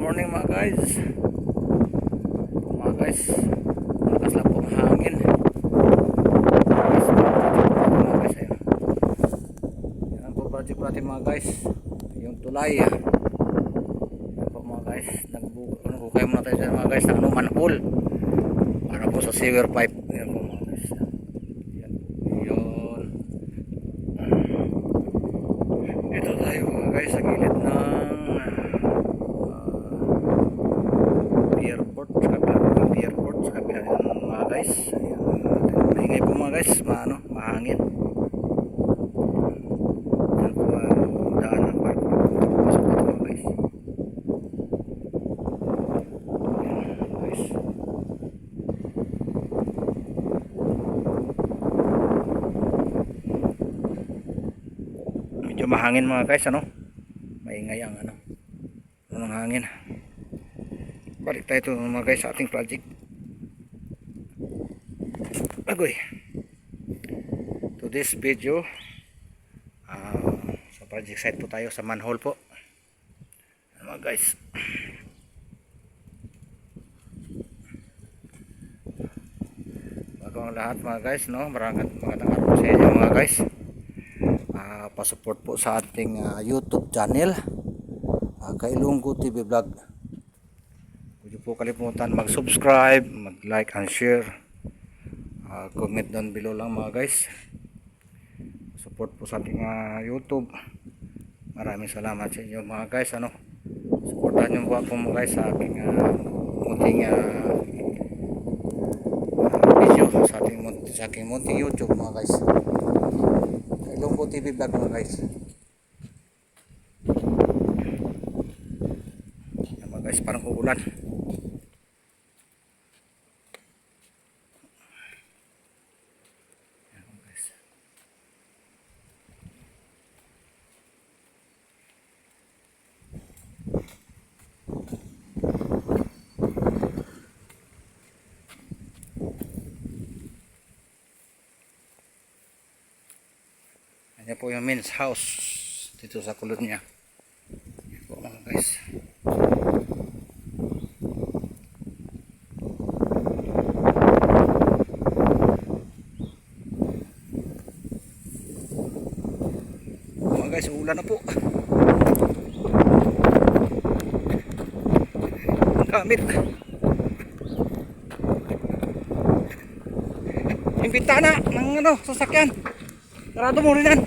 morning mga guys. Malakas lang pong hangin. Mga guys, ayun. Yan po project natin mga guys. Yung tulay. Yan po mga guys. Nagkukay muna tayo sa mga guys ng manhole para po sa sewer pipe. Yan po mga guys. Yan. Yun. Dito tayo mga guys sa gilid ng airport sa kabila ng mga guys. Maingay po mga guys, mahangin. Yan po daan ng park. Pasok dito mga guys. Yan, guys. Medyo mahangin mga guys, maingay ang ng hangin. Balik tayo mga guys sa ating project. Agoy. To this video, sa project site po tayo sa manhole po. Mga guys. Bago ang lahat mga guys, magandang araw sa inyo mga guys. Pa-support po sa ating YouTube channel, Kailunggo TV Vlog. Huwag po kalimutan mag-subscribe, mag-like and share. Comment down below lang mga guys. Support po sa ating YouTube. Maraming salamat sa inyo mga guys. Supportahan nyo po ako mga guys sa aking munting video sa aking munting YouTube mga guys. Kailunggo TV Vlog mga guys. Yan mga guys, parang uulan. Yan po yung men's house dito sa kolonya. Yan po mga guys. Mga guys, ulan na po. Ang gamit. Yung bintana ng sasakyan. Sarado mo rin yan.